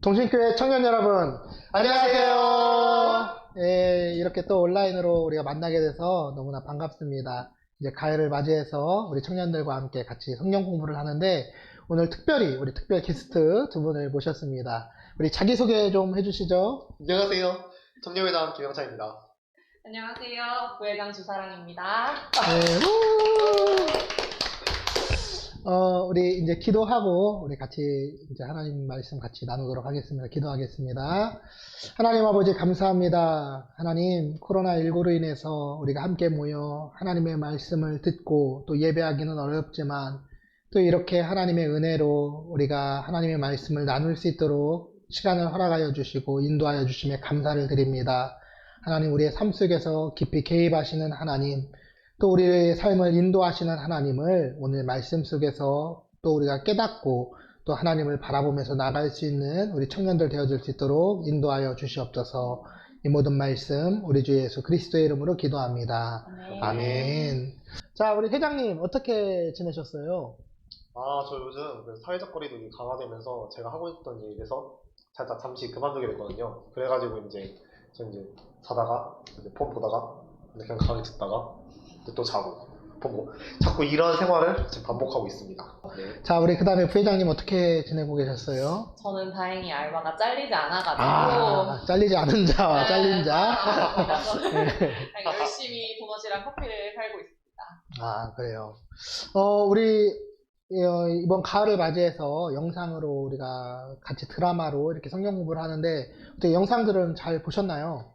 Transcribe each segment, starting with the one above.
동신교회 청년 여러분, 안녕하세요. 이렇게 또 온라인으로 우리가 만나게 돼서 너무나 반갑습니다. 이제 가을을 맞이해서 우리 청년들과 함께 같이 성경 공부를 하는데, 오늘 특별히 우리 특별 게스트 두 분을 모셨습니다. 우리 자기소개 좀 해주시죠. 안녕하세요. 청년회장 김영찬입니다. 안녕하세요. 부회장 주사랑입니다. 우리 이제 기도하고 우리 같이 이제 하나님 말씀 같이 나누도록 하겠습니다. 기도하겠습니다. 하나님 아버지 감사합니다. 하나님 코로나19로 인해서 우리가 함께 모여 하나님의 말씀을 듣고 또 예배하기는 어렵지만 또 이렇게 하나님의 은혜로 우리가 하나님의 말씀을 나눌 수 있도록 시간을 허락하여 주시고 인도하여 주심에 감사를 드립니다. 하나님 우리의 삶 속에서 깊이 개입하시는 하나님, 또 우리의 삶을 인도하시는 하나님을 오늘 말씀 속에서 또 우리가 깨닫고 또 하나님을 바라보면서 나갈 수 있는 우리 청년들 되어줄 수 있도록 인도하여 주시옵소서. 이 모든 말씀 우리 주 예수 그리스도의 이름으로 기도합니다. 네. 아멘. 자, 우리 회장님 어떻게 지내셨어요? 저 요즘 그 사회적 거리두기 강화되면서 제가 하고 있던 일에서 살짝 잠시 그만두게 됐거든요. 그래가지고 저 자다가 폰 보다가 그냥 강의 듣다가 또 자고 폰 보고 자꾸 이런 생활을 지금 반복하고 있습니다. 네. 자, 우리 그 다음에 부회장님 어떻게 지내고 계셨어요? 저는 다행히 알바가 잘리지 않아가지고 잘리지 않은 자와 잘린 자. 그냥 열심히 도넛이랑 커피를 팔고 있습니다. 그래요. 우리 이번 가을을 맞이해서 영상으로 우리가 같이 드라마로 이렇게 성경 공부를 하는데 어떻게 영상들은 잘 보셨나요?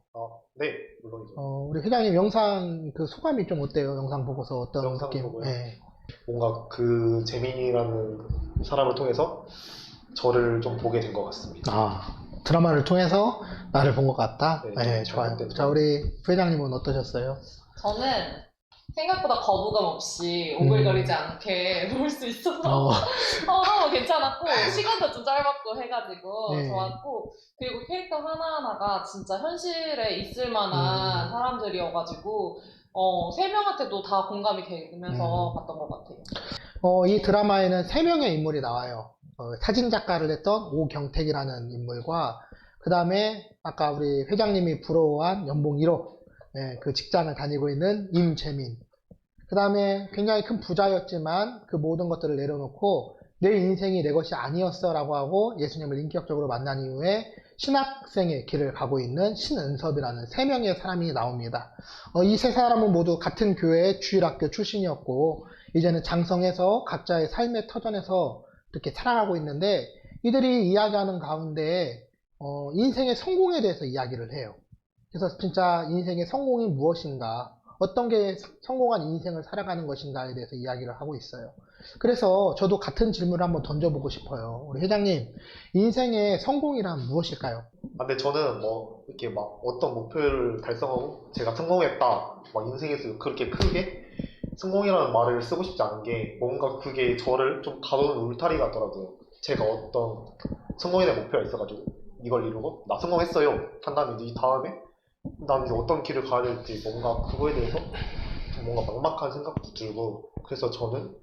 네, 물론이죠. 우리 회장님 영상 그 소감이 좀 어때요? 영상 보고서 어떤 영상 느낌? 보고요? 네. 뭔가 그 재민이라는 사람을 통해서 저를 좀 보게 된 것 같습니다. 드라마를 통해서 나를 본 것 같다? 네, 네, 좋아요. 잘못된 자, 우리 회장님은 어떠셨어요? 저는 생각보다 거부감 없이 오글거리지 않게 볼 수 있어서 너무 괜찮았고 시간도 좀 짧았고 해가지고 네. 좋았고, 그리고 캐릭터 하나하나가 진짜 현실에 있을 만한 사람들이어가지고 3명한테도 다 공감이 되면서 봤던 것 같아요. 이 드라마에는 3명의 인물이 나와요. 사진작가를 했던 오경택이라는 인물과 그 다음에 아까 우리 회장님이 부러워한 연봉 1억 그 직장을 다니고 있는 임재민, 그 다음에 굉장히 큰 부자였지만 그 모든 것들을 내려놓고 내 인생이 내 것이 아니었어 라고 하고 예수님을 인격적으로 만난 이후에 신학생의 길을 가고 있는 신은섭이라는 3명의 사람이 나옵니다. 이 3사람은 모두 같은 교회의 주일학교 출신이었고 이제는 장성해서 각자의 삶의 터전에서 이렇게 살아가고 있는데, 이들이 이야기하는 가운데 인생의 성공에 대해서 이야기를 해요. 그래서 진짜 인생의 성공이 무엇인가, 어떤 게 성공한 인생을 살아가는 것인가에 대해서 이야기를 하고 있어요. 그래서 저도 같은 질문을 한번 던져보고 싶어요. 우리 회장님, 인생의 성공이란 무엇일까요? 근데 저는 이렇게 어떤 목표를 달성하고 제가 성공했다, 인생에서 그렇게 크게 성공이라는 말을 쓰고 싶지 않은 게, 뭔가 그게 저를 좀 가둬는 울타리 같더라고요. 제가 어떤 성공에 대한 목표가 있어가지고 이걸 이루고 나 성공했어요 한 다음에 이 다음에 난 이제 어떤 길을 가야 될지 뭔가 그거에 대해서 뭔가 막막한 생각도 들고, 그래서 저는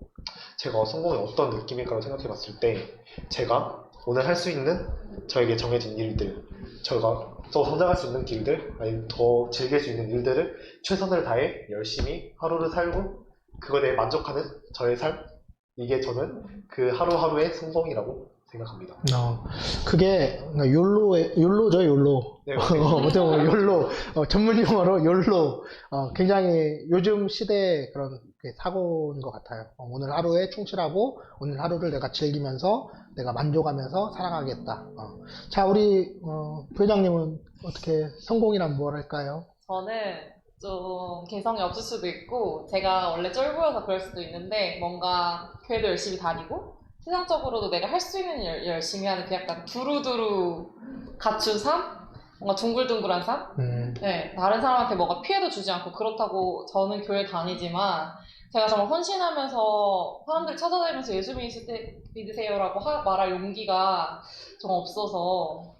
제가 성공이 어떤 느낌일까를 생각해 봤을 때 제가 오늘 할 수 있는 저에게 정해진 일들, 제가 더 성장할 수 있는 길들, 아니면 더 즐길 수 있는 일들을 최선을 다해 열심히 하루를 살고 그거에 대해 만족하는 저의 삶, 이게 저는 그 하루하루의 성공이라고 생각합니다. 그게 욜로죠, 욜로. 네, 어떻게 보면 욜로, 전문 용어로 욜로. 굉장히 요즘 시대의 그런 사고인 것 같아요. 오늘 하루에 충실하고 오늘 하루를 내가 즐기면서 내가 만족하면서 살아가겠다. 자, 우리 부회장님은 어떻게 성공이란 무엇일까요? 저는 좀 개성이 없을 수도 있고 제가 원래 쫄보여서 그럴 수도 있는데, 뭔가 교회도 열심히 다니고 세상적으로도 내가 할 수 있는 일 열심히 하는 그 약간 두루두루 갖춘 삶? 뭔가 둥글둥글한 삶? 네, 다른 사람한테 뭐가 피해도 주지 않고, 그렇다고 저는 교회 다니지만 제가 정말 헌신하면서 사람들 찾아다니면서 예수 믿으세요라고 말할 용기가 좀 없어서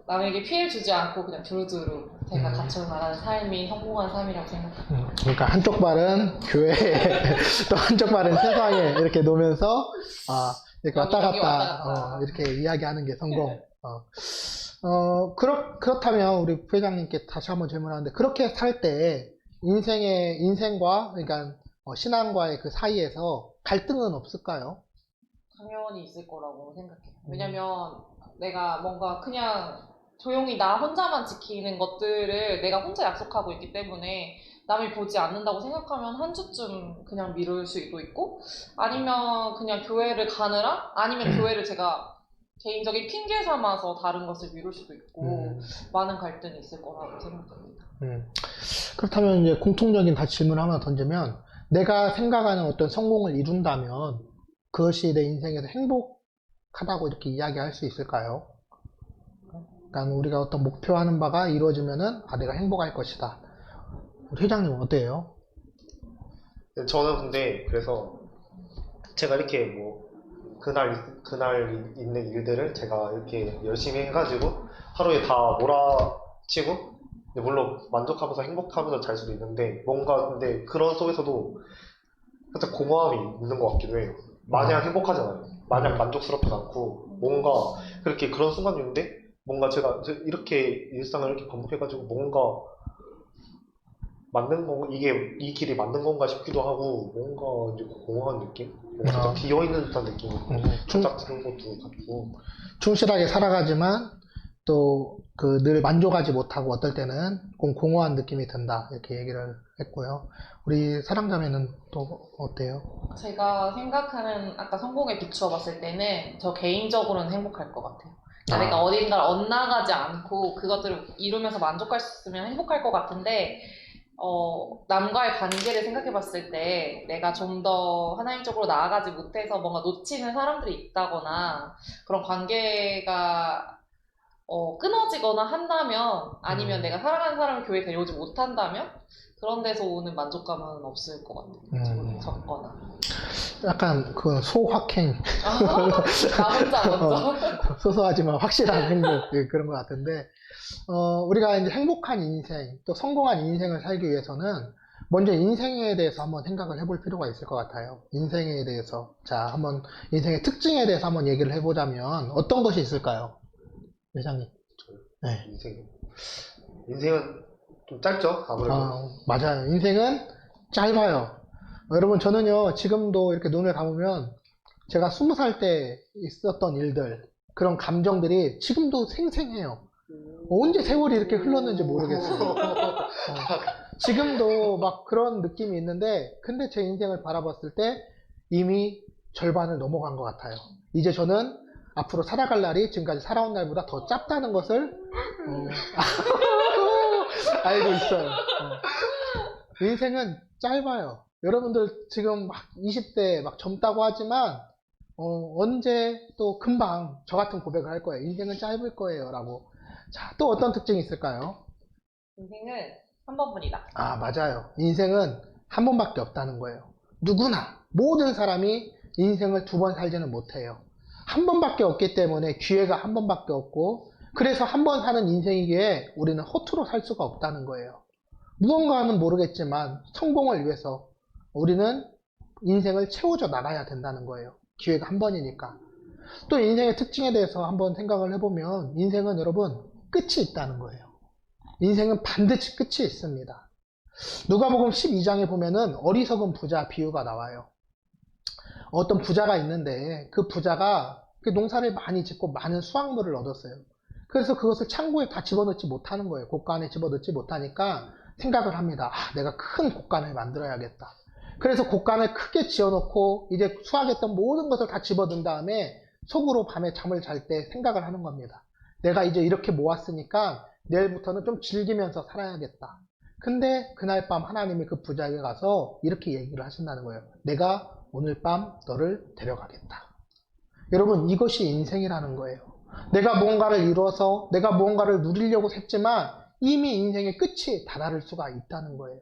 남에게 피해를 주지 않고 그냥 두루두루 제가 갖춰 나가는 삶이 성공한 삶이라고 생각합니다. 그러니까 한쪽 발은 교회에 또 한쪽 발은 세상에 이렇게 놓으면서 이렇게 왔다 여기 갔다 왔다 갔다. 이렇게 이야기하는 게 성공. 그렇다면 우리 부회장님께 다시 한번 질문하는데 그렇게 살 때 인생과 그러니까 신앙과의 그 사이에서 갈등은 없을까요? 당연히 있을 거라고 생각해요. 왜냐면 내가 뭔가 그냥 조용히 나 혼자만 지키는 것들을 내가 혼자 약속하고 있기 때문에 남이 보지 않는다고 생각하면 한 주쯤 그냥 미룰 수도 있고 아니면 그냥 교회를 가느라 아니면 교회를 제가 개인적인 핑계 삼아서 다른 것을 미룰 수도 있고 많은 갈등이 있을 거라고 생각합니다. 그렇다면 이제 공통적인 다시 질문 하나 던지면 내가 생각하는 어떤 성공을 이룬다면 그것이 내 인생에서 행복하다고 이렇게 이야기할 수 있을까요? 그러니까 우리가 어떤 목표하는 바가 이루어지면은 내가 행복할 것이다. 회장님은 어때요? 저는 근데 그래서 제가 이렇게 뭐 그날 있는 일들을 제가 이렇게 열심히 해가지고 하루에 다 몰아치고 근데 물론 만족하면서 행복하면서 잘 수도 있는데 뭔가 근데 그런 속에서도 살짝 공허함이 있는 것 같기도 해요. 마냥 행복하잖아요. 마냥 만족스럽지 않고 뭔가 그렇게 그런 순간인데 뭔가 제가 이렇게 일상을 이렇게 반복해가지고 뭔가 맞는 건가 이게 이 길이 맞는 건가 싶기도 하고 뭔가 이제 공허한 느낌, 뭔가 살짝 비어 있는 듯한 느낌이 살짝 드는 것도 같고 충실하게 살아가지만 또 그 늘 만족하지 못하고 어떨 때는 공허한 느낌이 든다 이렇게 얘기를 했고요. 우리 사랑자매는 또 어때요? 제가 생각하는 아까 성공에 비추어 봤을 때는 저 개인적으로는 행복할 것 같아요. 그러니까 내가 어딘가를 엇나가지 않고 그것들을 이루면서 만족할 수 있으면 행복할 것 같은데 남과의 관계를 생각해 봤을 때 내가 좀 더 하나님적으로 나아가지 못해서 뭔가 놓치는 사람들이 있다거나 그런 관계가 끊어지거나 한다면 아니면 내가 사랑하는 사람을 교회에 데려오지 못한다면 그런 데서 오는 만족감은 없을 것 같아요. 적거나. 약간 그 소확행 나 혼자 먼저. 소소하지만 확실한 행복 그런 것 같은데 우리가 이제 행복한 인생 또 성공한 인생을 살기 위해서는 먼저 인생에 대해서 한번 생각을 해볼 필요가 있을 것 같아요. 인생에 대해서 자 한번 인생의 특징에 대해서 한번 얘기를 해보자면 어떤 것이 있을까요? 회장님. 네. 인생은 좀 짧죠 아무래도. 맞아요. 인생은 짧아요. 여러분 저는요 지금도 이렇게 눈을 감으면 제가 20살 때 있었던 일들 그런 감정들이 지금도 생생해요. 언제 세월이 이렇게 흘렀는지 모르겠어요. 지금도 막 그런 느낌이 있는데 근데 제 인생을 바라봤을 때 이미 절반을 넘어간 것 같아요. 이제 저는 앞으로 살아갈 날이 지금까지 살아온 날보다 더 짧다는 것을 알고 있어요. 인생은 짧아요. 여러분들 지금 막 20대 막 젊다고 하지만 언제 또 금방 저 같은 고백을 할 거예요. 인생은 짧을 거예요 라고. 자, 또 어떤 특징이 있을까요? 인생은 한 번뿐이다. 맞아요. 인생은 한 번밖에 없다는 거예요. 누구나 모든 사람이 인생을 두 번 살지는 못해요. 한 번밖에 없기 때문에 기회가 한 번밖에 없고 그래서 한 번 사는 인생이기에 우리는 허투루 살 수가 없다는 거예요. 무언가는 모르겠지만 성공을 위해서 우리는 인생을 채워져 나가야 된다는 거예요. 기회가 한 번이니까. 또 인생의 특징에 대해서 한번 생각을 해보면 인생은 여러분 끝이 있다는 거예요. 인생은 반드시 끝이 있습니다. 누가복음 12장에 보면은 어리석은 부자 비유가 나와요. 어떤 부자가 있는데 그 부자가 농사를 많이 짓고 많은 수확물을 얻었어요. 그래서 그것을 창고에 다 집어넣지 못하는 거예요. 곳간에 집어넣지 못하니까 생각을 합니다. 내가 큰 곳간을 만들어야겠다. 그래서 곳간을 크게 지어놓고 이제 수확했던 모든 것을 다 집어넣은 다음에 속으로 밤에 잠을 잘 때 생각을 하는 겁니다. 내가 이제 이렇게 모았으니까 내일부터는 좀 즐기면서 살아야겠다. 근데 그날 밤 하나님이 그 부자에게 가서 이렇게 얘기를 하신다는 거예요. 내가 오늘 밤 너를 데려가겠다. 여러분 이것이 인생이라는 거예요. 내가 무언가를 이루어서 내가 무언가를 누리려고 했지만 이미 인생의 끝이 다다를 수가 있다는 거예요.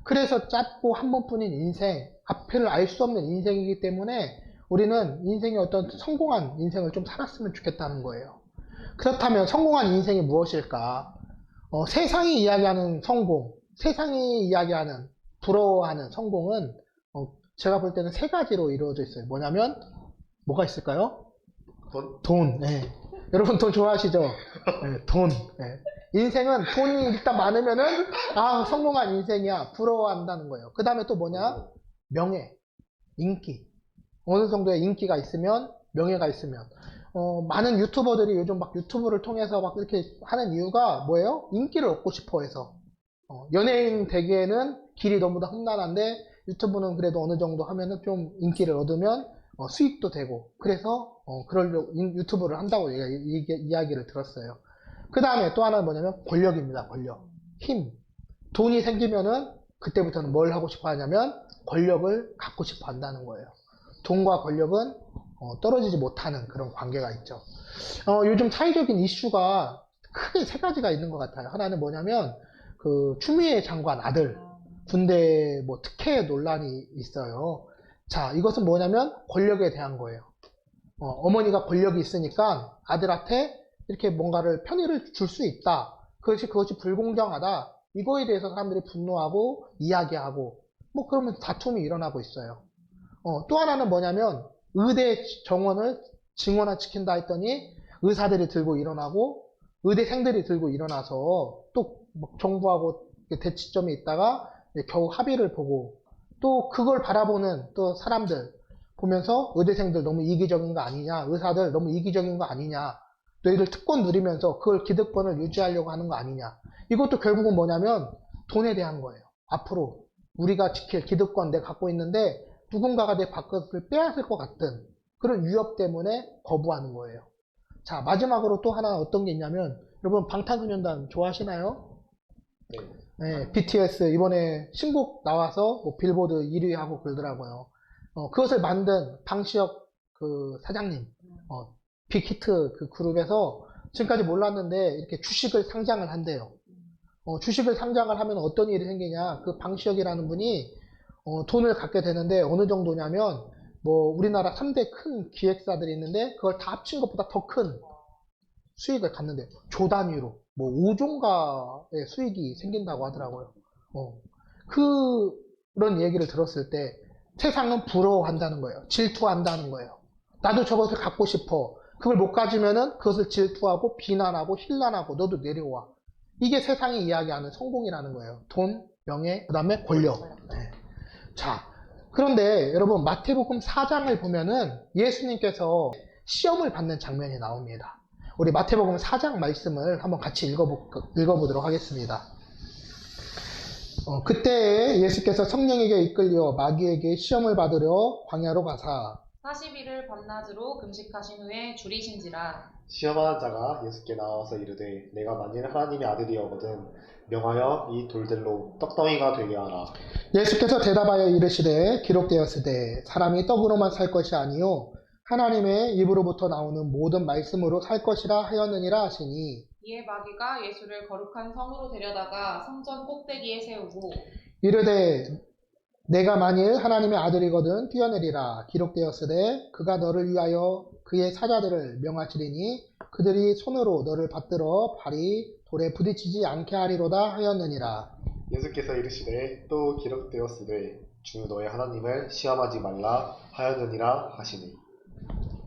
그래서 짧고 한 번뿐인 인생, 앞을 알 수 없는 인생이기 때문에 우리는 인생의 어떤 성공한 인생을 좀 살았으면 좋겠다는 거예요. 그렇다면 성공한 인생이 무엇일까? 세상이 이야기하는 성공, 세상이 이야기하는 부러워하는 성공은 제가 볼 때는 세 가지로 이루어져 있어요. 뭐냐면 뭐가 있을까요? 돈. 네. 여러분 돈 좋아하시죠? 네, 돈. 네. 인생은 돈이 일단 많으면은 성공한 인생이야 부러워한다는 거예요. 그 다음에 또 뭐냐? 명예, 인기. 어느 정도의 인기가 있으면 명예가 있으면 많은 유튜버들이 요즘 막 유튜브를 통해서 막 이렇게 하는 이유가 뭐예요? 인기를 얻고 싶어 해서 연예인 되기에는 길이 너무 다 험난한데 유튜브는 그래도 어느 정도 하면은 좀 인기를 얻으면 수익도 되고 그래서 그러려고 유튜브를 한다고 이야기를 들었어요. 그 다음에 또 하나는 뭐냐면 권력입니다. 권력, 힘. 돈이 생기면은 그때부터는 뭘 하고 싶어 하냐면 권력을 갖고 싶어 한다는 거예요. 돈과 권력은 떨어지지 못하는 그런 관계가 있죠. 요즘 사회적인 이슈가 크게 세 가지가 있는 것 같아요. 하나는 뭐냐면 그 추미애 장관 아들 군대 뭐 특혜 논란이 있어요. 자, 이것은 뭐냐면 권력에 대한 거예요. 어머니가 권력이 있으니까 아들한테 이렇게 뭔가를 편의를 줄 수 있다. 그것이 불공정하다. 이거에 대해서 사람들이 분노하고 이야기하고 뭐 그러면 다툼이 일어나고 있어요. 또 하나는 뭐냐면 의대 정원을 증원화시킨다 했더니 의사들이 들고 일어나고 의대생들이 들고 일어나서 또 정부하고 대치점에 있다가 겨우 합의를 보고 또 그걸 바라보는 또 사람들 보면서 의대생들 너무 이기적인 거 아니냐, 의사들 너무 이기적인 거 아니냐, 너희들 특권 누리면서 그걸 기득권을 유지하려고 하는 거 아니냐. 이것도 결국은 뭐냐면 돈에 대한 거예요. 앞으로 우리가 지킬 기득권 내가 갖고 있는데 누군가가 내 밥그릇을 빼앗을 것 같은 그런 위협 때문에 거부하는 거예요. 자, 마지막으로 또 하나 어떤 게 있냐면 여러분 방탄소년단 좋아하시나요? 네. 네, BTS 이번에 신곡 나와서 뭐 빌보드 1위 하고 그러더라고요. 그것을 만든 방시혁 그 사장님, 빅히트 그 그룹에서 지금까지 몰랐는데 이렇게 주식을 상장을 한대요. 주식을 상장을 하면 어떤 일이 생기냐? 그 방시혁이라는 분이 돈을 갖게 되는데 어느 정도냐면 뭐 우리나라 3대 큰 기획사들이 있는데 그걸 다 합친 것보다 더 큰 수익을 갖는데 조 단위로 뭐 5조가의 수익이 생긴다고 하더라고요. 그런 얘기를 들었을 때 세상은 부러워한다는 거예요. 질투한다는 거예요. 나도 저것을 갖고 싶어. 그걸 못 가지면은 그것을 질투하고 비난하고 힐난하고 너도 내려와. 이게 세상이 이야기하는 성공이라는 거예요. 돈, 명예, 그 다음에 권력. 네. 자, 그런데 여러분 마태복음 4장을 보면은 예수님께서 시험을 받는 장면이 나옵니다. 우리 마태복음 4장 말씀을 한번 같이 읽어보도록 하겠습니다. 그때 예수께서 성령에게 이끌려 마귀에게 시험을 받으려 광야로 가사 40일을 밤낮으로 금식하신 후에 줄이신지라. 시험하는 자가 예수께 나와서 이르되 내가 만일 하나님의 아들이여거든 명하여 이 돌들로 떡덩이가 되게 하라. 예수께서 대답하여 이르시되 기록되었으되 사람이 떡으로만 살 것이 아니요 하나님의 입으로부터 나오는 모든 말씀으로 살 것이라 하였느니라 하시니 이에 마귀가 예수를 거룩한 성으로 데려다가 성전 꼭대기에 세우고 이르되 내가 만일 하나님의 아들이거든 뛰어내리라 기록되었으되 그가 너를 위하여 그의 사자들을 명하시리니 그들이 손으로 너를 받들어 발이 돌에 부딪히지 않게 하리로다 하였느니라. 예수께서 이르시되 또 기록되었으되 주 너의 하나님을 시험하지 말라 하였느니라 하시니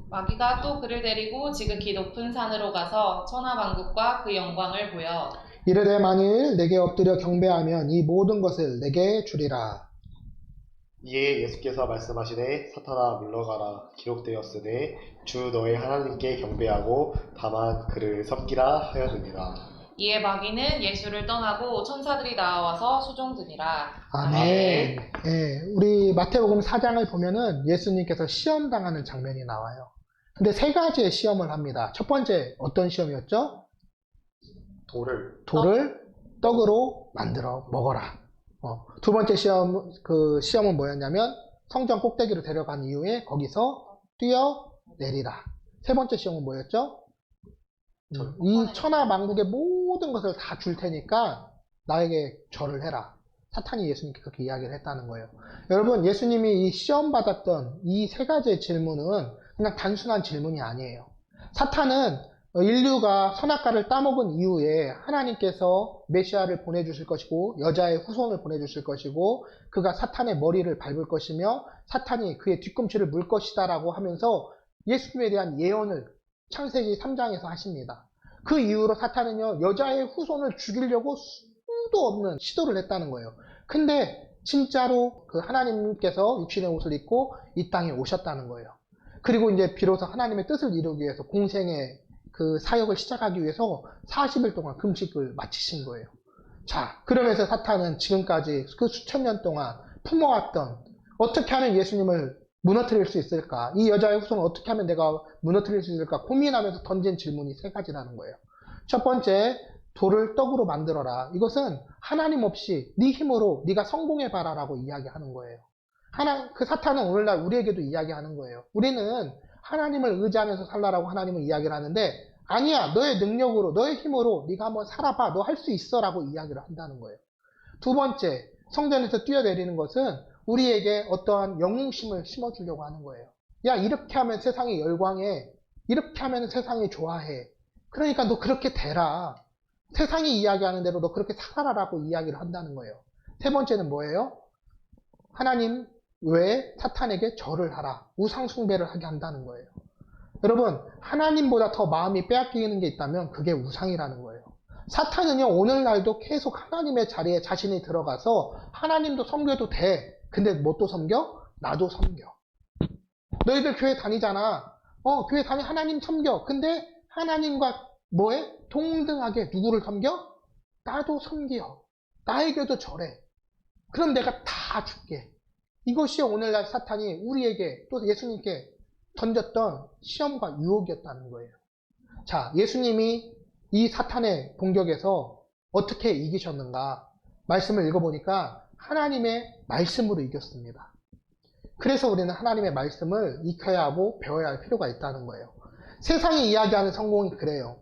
마귀가 또 그를 데리고 지극히 높은 산으로 가서 천하만국과 그 영광을 보여 이르되 만일 내게 엎드려 경배하면 이 모든 것을 내게 주리라. 이에 예수께서 말씀하시되 사탄아 물러가라 기록되었으되 주 너의 하나님께 경배하고 다만 그를 섬기라 하였느니라. 이에 마귀는 예수를 떠나고 천사들이 나와서 수종드니라. 아멘. 예, 우리 마태복음 4장을 보면은 예수님께서 시험당하는 장면이 나와요. 근데 세 가지의 시험을 합니다. 첫 번째 어떤 시험이었죠? 돌을 떡으로 만들어 먹어라. 두 번째 시험은 뭐였냐면 성전 꼭대기로 데려간 이후에 거기서 뛰어내리라. 세 번째 시험은 뭐였죠? 이 천하 만국의 모든 것을 다 줄 테니까 나에게 절을 해라. 사탄이 예수님께 그렇게 이야기를 했다는 거예요. 여러분, 예수님이 이 시험 받았던 이 세 가지의 질문은 그냥 단순한 질문이 아니에요. 사탄은 인류가 선악과를 따먹은 이후에 하나님께서 메시아를 보내주실 것이고 여자의 후손을 보내주실 것이고 그가 사탄의 머리를 밟을 것이며 사탄이 그의 뒤꿈치를 물 것이다 라고 하면서 예수님에 대한 예언을 창세기 3장에서 하십니다. 그 이후로 사탄은요 여자의 후손을 죽이려고 수도 없는 시도를 했다는 거예요. 근데 진짜로 그 하나님께서 육신의 옷을 입고 이 땅에 오셨다는 거예요. 그리고 이제 비로소 하나님의 뜻을 이루기 위해서 공생의 그 사역을 시작하기 위해서 40일 동안 금식을 마치신 거예요. 자, 그러면서 사탄은 지금까지 그 수천 년 동안 품어왔던 어떻게 하면 예수님을 무너뜨릴 수 있을까? 이 여자의 후손을 어떻게 하면 내가 무너뜨릴 수 있을까? 고민하면서 던진 질문이 세 가지라는 거예요. 첫 번째, 돌을 떡으로 만들어라. 이것은 하나님 없이 네 힘으로 네가 성공해봐라 라고 이야기하는 거예요. 그 사탄은 오늘날 우리에게도 이야기하는 거예요. 우리는 하나님을 의지하면서 살라라고 하나님은 이야기를 하는데 아니야, 너의 능력으로 너의 힘으로 네가 한번 살아봐, 너 할 수 있어 라고 이야기를 한다는 거예요. 두 번째, 성전에서 뛰어내리는 것은 우리에게 어떠한 영웅심을 심어주려고 하는 거예요. 야, 이렇게 하면 세상이 열광해, 이렇게 하면 세상이 좋아해, 그러니까 너 그렇게 되라, 세상이 이야기하는 대로 너 그렇게 살아라라고 이야기를 한다는 거예요. 세 번째는 뭐예요? 하나님 외에 사탄에게 절을 하라, 우상숭배를 하게 한다는 거예요. 여러분, 하나님보다 더 마음이 빼앗기는 게 있다면 그게 우상이라는 거예요. 사탄은요 오늘날도 계속 하나님의 자리에 자신이 들어가서 하나님도 섬겨도 돼. 근데 뭐 또 섬겨? 나도 섬겨. 너희들 교회 다니잖아. 교회 다니, 하나님 섬겨. 근데 하나님과 뭐해? 동등하게 누구를 섬겨? 나도 섬겨. 나에게도 절해. 그럼 내가 다 줄게. 이것이 오늘날 사탄이 우리에게 또 예수님께 던졌던 시험과 유혹이었다는 거예요. 자, 예수님이 이 사탄의 공격에서 어떻게 이기셨는가? 말씀을 읽어보니까 하나님의 말씀으로 이겼습니다. 그래서 우리는 하나님의 말씀을 익혀야 하고 배워야 할 필요가 있다는 거예요. 세상이 이야기하는 성공이 그래요.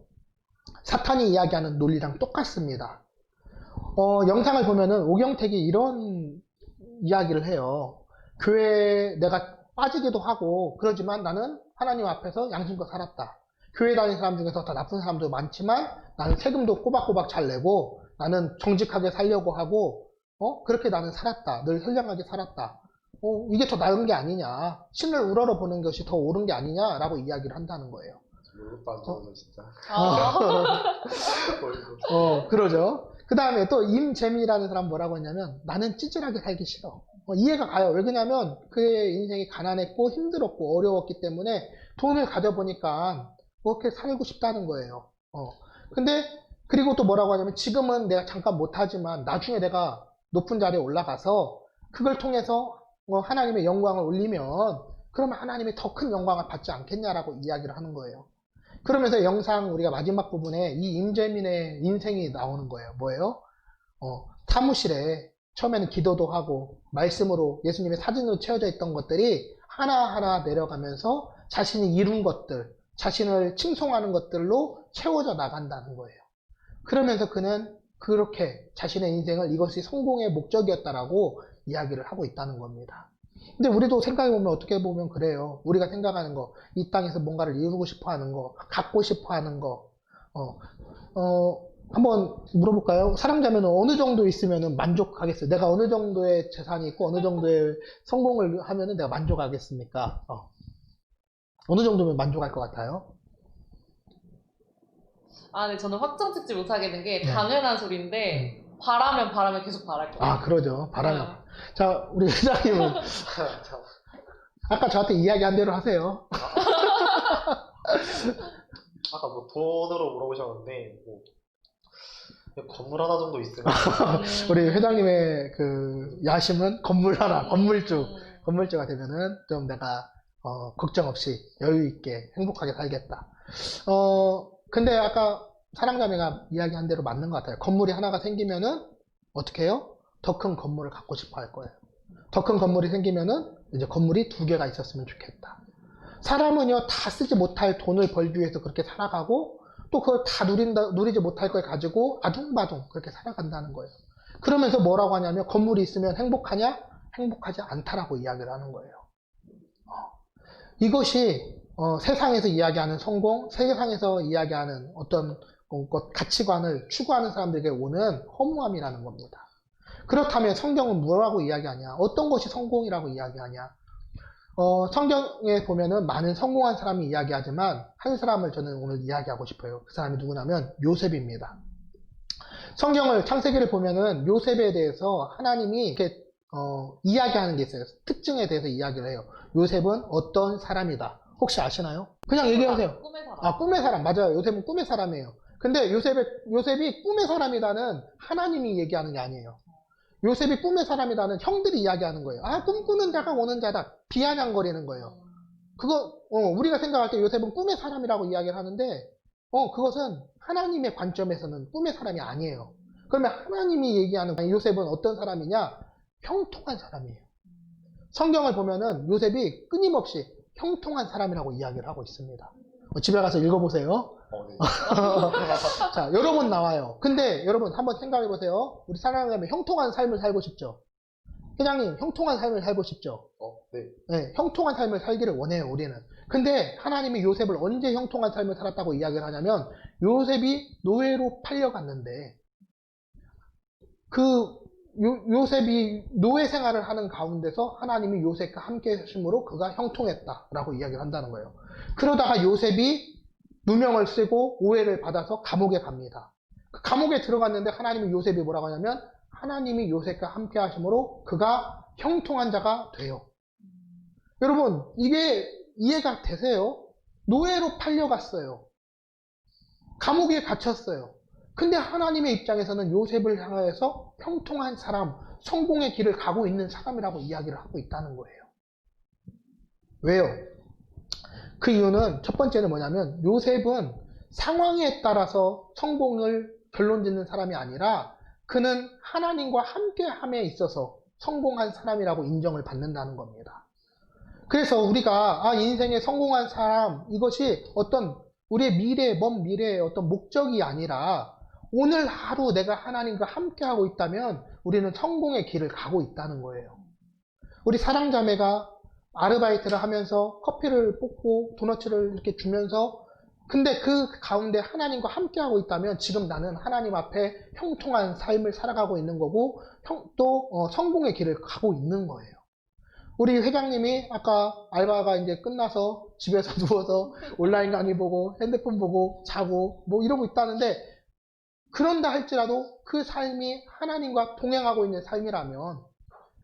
사탄이 이야기하는 논리랑 똑같습니다. 영상을 보면은 오경택이 이런 이야기를 해요. 교회에 내가 빠지기도 하고 그러지만 나는 하나님 앞에서 양심껏 살았다. 교회 다니는 사람 중에서 더 나쁜 사람도 많지만 나는 세금도 꼬박꼬박 잘 내고 나는 정직하게 살려고 하고 그렇게 나는 살았다. 늘 선량하게 살았다. 이게 더 나은 게 아니냐. 신을 우러러보는 것이 더 옳은 게 아니냐라고 이야기를 한다는 거예요. 월급도 안 줘서 진짜. 그러죠. 그 다음에 또 임재미라는 사람 뭐라고 했냐면 나는 찌질하게 살기 싫어. 이해가 가요. 왜 그러냐면 그의 인생이 가난했고 힘들었고 어려웠기 때문에 돈을 가져보니까 그렇게 살고 싶다는 거예요. 근데 그리고 또 뭐라고 하냐면 지금은 내가 잠깐 못하지만 나중에 내가 높은 자리에 올라가서 그걸 통해서 하나님의 영광을 올리면 그러면 하나님이 더 큰 영광을 받지 않겠냐라고 이야기를 하는 거예요. 그러면서 영상 우리가 마지막 부분에 이 임재민의 인생이 나오는 거예요. 뭐예요? 사무실에 처음에는 기도도 하고 말씀으로 예수님의 사진으로 채워져 있던 것들이 하나하나 내려가면서 자신이 이룬 것들, 자신을 칭송하는 것들로 채워져 나간다는 거예요. 그러면서 그는 그렇게 자신의 인생을 이것이 성공의 목적이었다라고 이야기를 하고 있다는 겁니다. 근데 우리도 생각해보면 어떻게 보면 그래요. 우리가 생각하는 거, 이 땅에서 뭔가를 이루고 싶어 하는 거, 갖고 싶어 하는 거, 한번 물어볼까요? 사랑자면 어느 정도 있으면 만족하겠어요? 내가 어느 정도의 재산이 있고 어느 정도의 성공을 하면 내가 만족하겠습니까? 어느 정도면 만족할 것 같아요? 네, 저는 확정 짓지 못하겠는 게 네. 당연한 소리인데 바라면 계속 바랄 거예요. 그러죠. 바라면. 자, 우리 회장님은 아까 저한테 이야기한 대로 하세요. 아까 뭐 돈으로 물어보셨는데 뭐 건물 하나 정도 있으면 우리 회장님의 그 야심은 건물 하나, 건물주가 되면은 좀 내가 걱정 없이 여유 있게 행복하게 살겠다. 근데 아까 사랑자매가 이야기한 대로 맞는 것 같아요. 건물이 하나가 생기면은 어떻게 해요? 더 큰 건물을 갖고 싶어 할 거예요. 더 큰 건물이 생기면은 이제 건물이 2개가 있었으면 좋겠다. 사람은요, 다 쓰지 못할 돈을 벌기 위해서 그렇게 살아가고 또 그걸 다 누리지 못할 걸 가지고 아둥바둥 그렇게 살아간다는 거예요. 그러면서 뭐라고 하냐면 건물이 있으면 행복하냐? 행복하지 않다라고 이야기를 하는 거예요. 이것이 세상에서 이야기하는 성공, 세상에서 이야기하는 어떤 것, 가치관을 추구하는 사람들에게 오는 허무함이라는 겁니다. 그렇다면 성경은 뭐라고 이야기하냐? 어떤 것이 성공이라고 이야기하냐? 성경에 보면은 많은 성공한 사람이 이야기하지만 한 사람을 저는 오늘 이야기하고 싶어요. 그 사람이 누구냐면 요셉입니다. 성경을 창세기를 보면은 요셉에 대해서 하나님이 이렇게 이야기하는 게 있어요. 특징에 대해서 이야기를 해요. 요셉은 어떤 사람이다. 혹시 아시나요? 그냥 얘기하세요. 꿈의 사람. 아, 꿈의 사람. 맞아요. 요셉은 꿈의 사람이에요. 근데 요셉이 꿈의 사람이다는 하나님이 얘기하는 게 아니에요. 요셉이 꿈의 사람이다는 형들이 이야기하는 거예요. 아, 꿈꾸는 자가 오는 자다. 비아냥거리는 거예요. 우리가 생각할 때 요셉은 꿈의 사람이라고 이야기를 하는데, 그것은 하나님의 관점에서는 꿈의 사람이 아니에요. 그러면 하나님이 얘기하는 요셉은 어떤 사람이냐? 형통한 사람이에요. 성경을 보면은 요셉이 끊임없이 형통한 사람이라고 이야기를 하고 있습니다. 집에 가서 읽어보세요. 네. 자, 여러 번 나와요. 근데 여러분 한번 생각해보세요. 우리 사랑하면 형통한 삶을 살고 싶죠? 회장님, 형통한 삶을 살고 싶죠? 네. 네, 형통한 삶을 살기를 원해요, 우리는. 근데 하나님이 요셉을 언제 형통한 삶을 살았다고 이야기를 하냐면 요셉이 노예로 팔려갔는데 요셉이 노예 생활을 하는 가운데서 하나님이 요셉과 함께 하심으로 그가 형통했다라고 이야기를 한다는 거예요. 그러다가 요셉이 누명을 쓰고 오해를 받아서 감옥에 갑니다. 그 감옥에 들어갔는데 하나님이 요셉이 뭐라고 하냐면 하나님이 요셉과 함께 하심으로 그가 형통한 자가 돼요. 여러분, 이게 이해가 되세요? 노예로 팔려갔어요. 감옥에 갇혔어요. 근데 하나님의 입장에서는 요셉을 향해서 형통한 사람, 성공의 길을 가고 있는 사람이라고 이야기를 하고 있다는 거예요. 왜요? 그 이유는 첫 번째는 뭐냐면 요셉은 상황에 따라서 성공을 결론 짓는 사람이 아니라 그는 하나님과 함께함에 있어서 성공한 사람이라고 인정을 받는다는 겁니다. 그래서 우리가 인생에 성공한 사람, 이것이 어떤 우리의 먼 미래의 어떤 목적이 아니라 오늘 하루 내가 하나님과 함께하고 있다면 우리는 성공의 길을 가고 있다는 거예요. 우리 사랑자매가 아르바이트를 하면서 커피를 뽑고 도너츠를 이렇게 주면서 근데 그 가운데 하나님과 함께하고 있다면 지금 나는 하나님 앞에 형통한 삶을 살아가고 있는 거고 또 성공의 길을 가고 있는 거예요. 우리 회장님이 아까 알바가 이제 끝나서 집에서 누워서 온라인 강의 보고 핸드폰 보고 자고 뭐 이러고 있다는데 그런다 할지라도 그 삶이 하나님과 동행하고 있는 삶이라면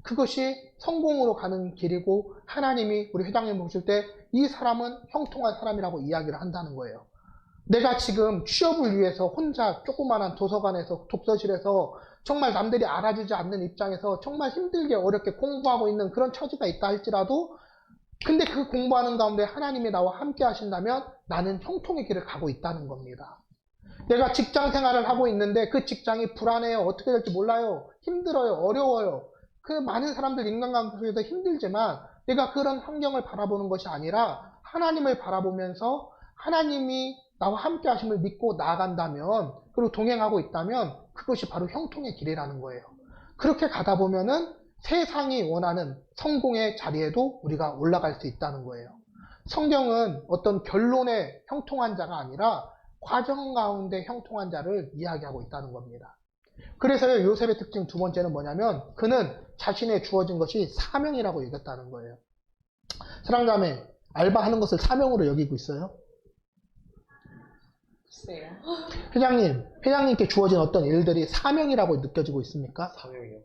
그것이 성공으로 가는 길이고 하나님이 우리 회장님 보실 때 이 사람은 형통한 사람이라고 이야기를 한다는 거예요. 내가 지금 취업을 위해서 혼자 조그마한 도서관에서 독서실에서 정말 남들이 알아주지 않는 입장에서 정말 힘들게 어렵게 공부하고 있는 그런 처지가 있다 할지라도 근데 그 공부하는 가운데 하나님이 나와 함께 하신다면 나는 형통의 길을 가고 있다는 겁니다. 내가 직장 생활을 하고 있는데 그 직장이 불안해요. 어떻게 될지 몰라요. 힘들어요. 어려워요. 그 많은 사람들 인간관계 속에서 힘들지만 내가 그런 환경을 바라보는 것이 아니라 하나님을 바라보면서 하나님이 나와 함께 하심을 믿고 나아간다면 그리고 동행하고 있다면 그것이 바로 형통의 길이라는 거예요. 그렇게 가다 보면은 세상이 원하는 성공의 자리에도 우리가 올라갈 수 있다는 거예요. 성경은 어떤 결론의 형통한 자가 아니라 과정 가운데 형통한 자를 이야기하고 있다는 겁니다. 그래서 요셉의 특징 두 번째는 뭐냐면 그는 자신의 주어진 것이 사명이라고 여겼다는 거예요. 사랑자매, 알바하는 것을 사명으로 여기고 있어요? 글쎄요. 회장님께 주어진 어떤 일들이 사명이라고 느껴지고 있습니까? 사명이요.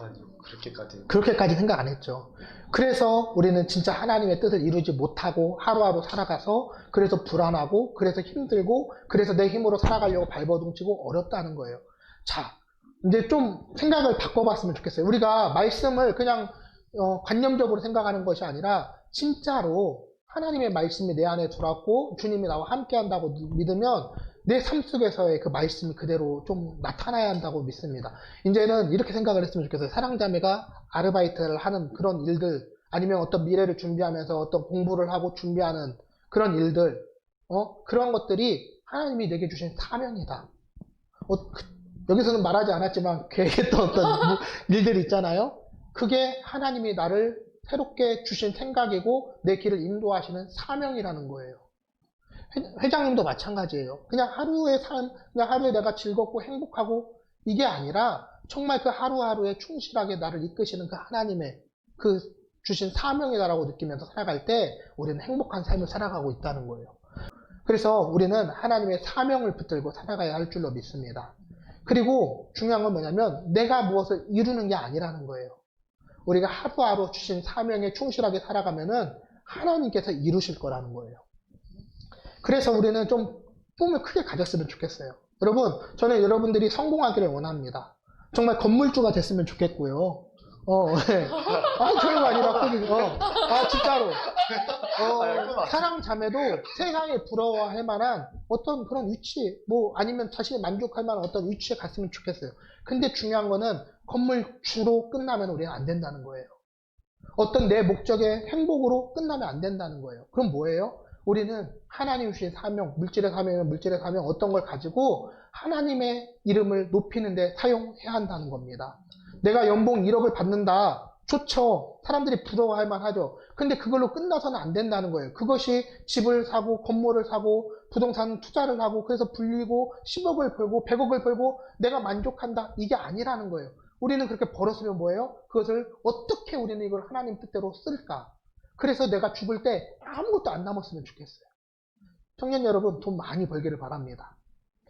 아니요, 그렇게까지. 그렇게까지 생각 안 했죠. 그래서 우리는 진짜 하나님의 뜻을 이루지 못하고 하루하루 살아가서 그래서 불안하고 그래서 힘들고 그래서 내 힘으로 살아가려고 발버둥치고 어렵다는 거예요. 자, 이제 좀 생각을 바꿔봤으면 좋겠어요. 우리가 말씀을 그냥 관념적으로 생각하는 것이 아니라 진짜로 하나님의 말씀이 내 안에 들어왔고 주님이 나와 함께 한다고 믿으면 내 삶 속에서의 그 말씀이 그대로 좀 나타나야 한다고 믿습니다. 이제는 이렇게 생각을 했으면 좋겠어요. 사랑자매가 아르바이트를 하는 그런 일들 아니면 어떤 미래를 준비하면서 어떤 공부를 하고 준비하는 그런 일들 그런 것들이 하나님이 내게 주신 사명이다. 여기서는 말하지 않았지만 계획했던 어떤 일들이 있잖아요. 그게 하나님이 나를 새롭게 주신 생각이고 내 길을 인도하시는 사명이라는 거예요. 회장님도 마찬가지예요. 그냥 하루의 삶, 그냥 하루에 내가 즐겁고 행복하고 이게 아니라 정말 그 하루하루에 충실하게 나를 이끄시는 그 하나님의 그 주신 사명이다라고 느끼면서 살아갈 때 우리는 행복한 삶을 살아가고 있다는 거예요. 그래서 우리는 하나님의 사명을 붙들고 살아가야 할 줄로 믿습니다. 그리고 중요한 건 뭐냐면 내가 무엇을 이루는 게 아니라는 거예요. 우리가 하루하루 주신 사명에 충실하게 살아가면은 하나님께서 이루실 거라는 거예요. 그래서 우리는 좀 꿈을 크게 가졌으면 좋겠어요. 여러분, 저는 여러분들이 성공하기를 원합니다. 정말 건물주가 됐으면 좋겠고요. 네. 저희가 아니라 진짜로. 사랑 자매도 세상에 부러워할 만한 어떤 그런 위치, 뭐 아니면 자신이 만족할 만한 어떤 위치에 갔으면 좋겠어요. 근데 중요한 거는 건물주로 끝나면 우리는 안 된다는 거예요. 어떤 내 목적의 행복으로 끝나면 안 된다는 거예요. 그럼 뭐예요? 우리는 하나님 주신 사명, 물질의 사명이면 물질의 사명 어떤 걸 가지고 하나님의 이름을 높이는 데 사용해야 한다는 겁니다. 내가 연봉 1억을 받는다. 좋죠. 사람들이 부러워할 만하죠. 근데 그걸로 끝나서는 안 된다는 거예요. 그것이 집을 사고 건물을 사고 부동산 투자를 하고 그래서 불리고 10억을 벌고 100억을 벌고 내가 만족한다. 이게 아니라는 거예요. 우리는 그렇게 벌었으면 뭐예요? 그것을 어떻게 우리는 이걸 하나님 뜻대로 쓸까? 그래서 내가 죽을 때 아무것도 안 남았으면 좋겠어요. 청년 여러분, 돈 많이 벌기를 바랍니다.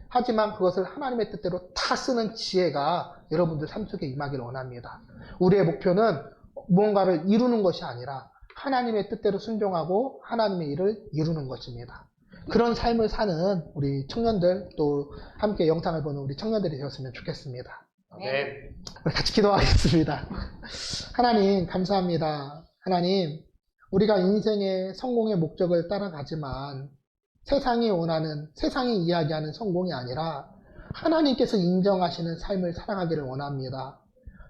하지만 그것을 하나님의 뜻대로 다 쓰는 지혜가 여러분들 삶 속에 임하기를 원합니다. 우리의 목표는 무언가를 이루는 것이 아니라 하나님의 뜻대로 순종하고 하나님의 일을 이루는 것입니다. 그런 삶을 사는 우리 청년들, 또 함께 영상을 보는 우리 청년들이 되었으면 좋겠습니다. 네. 우리 같이 기도하겠습니다. 하나님, 감사합니다. 하나님, 우리가 인생의 성공의 목적을 따라가지만 세상이 원하는, 세상이 이야기하는 성공이 아니라 하나님께서 인정하시는 삶을 살아가기를 원합니다.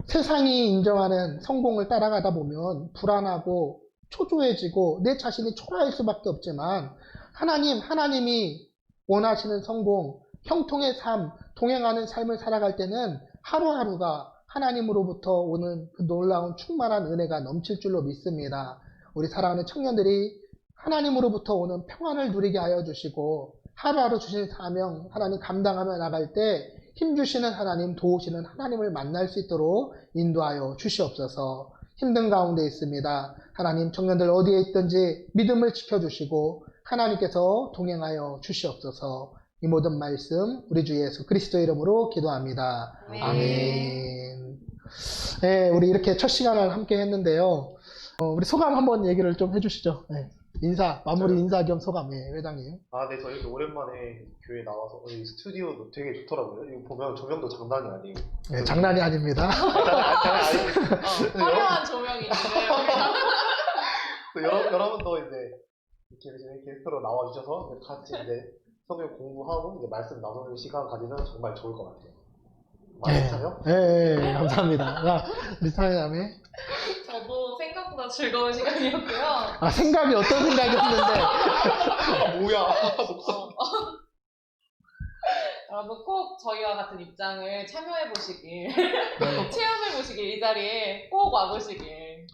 세상이 인정하는 성공을 따라가다 보면 불안하고 초조해지고 내 자신이 초라할 수밖에 없지만 하나님이 원하시는 성공, 형통의 삶, 동행하는 삶을 살아갈 때는 하루하루가 하나님으로부터 오는 그 놀라운 충만한 은혜가 넘칠 줄로 믿습니다. 우리 사랑하는 청년들이 하나님으로부터 오는 평안을 누리게 하여 주시고 하루하루 주신 사명 하나님 감당하며 나갈 때 힘주시는 하나님, 도우시는 하나님을 만날 수 있도록 인도하여 주시옵소서. 힘든 가운데 있습니다. 하나님, 청년들 어디에 있든지 믿음을 지켜주시고 하나님께서 동행하여 주시옵소서. 이 모든 말씀 우리 주 예수 그리스도 이름으로 기도합니다. 아멘. 네, 우리 이렇게 첫 시간을 함께 했는데요. 우리 소감 한번 얘기를 좀 해주시죠. 네. 마무리 인사 겸 소감, 회장님. 네, 저 이렇게 오랜만에 교회 나와서 이 스튜디오도 되게 좋더라고요. 이거 보면 조명도 장난이 아니에요. 네, 장난이 아닙니다. 장난이 아니에요. 화려한 조명이 있는데요. 여러분도 이제 이렇게 게스트로 나와주셔서 같이 이제 성경 공부하고 이제 말씀 나누는 시간 가지면 정말 좋을 것 같아요. 맞아요? 네, 감사합니다. 우리 사회자매. 저도 생각보다 즐거운 시간이었고요. 생각이 어떤 생각이었는데. 뭐야. 여러분 꼭 저희와 같은 입장을 참여해보시길, 체험해보시길, 이 자리에 꼭 와보시길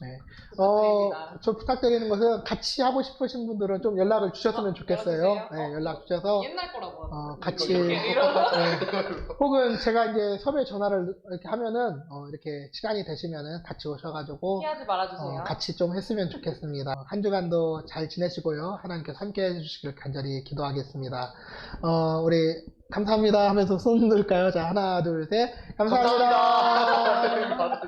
부탁드립니다. 저 부탁드리는 것은 같이 하고 싶으신 분들은 좀 연락을 주셨으면 좋겠어요. 연락 주세요. 네, 연락 주셔서 옛날 거라고 하는데. 같이 이러고. 혹은 제가 이제 섭외 전화를 이렇게 하면은 이렇게 시간이 되시면은 같이 오셔가지고 피하지 말아주세요. 같이 좀 했으면 좋겠습니다. 한 주간도 잘 지내시고요. 하나님께서 함께 해주시길 간절히 기도하겠습니다. 우리 감사합니다 하면서 손 들까요? 자, 하나, 둘, 셋. 감사합니다. 감사합니다.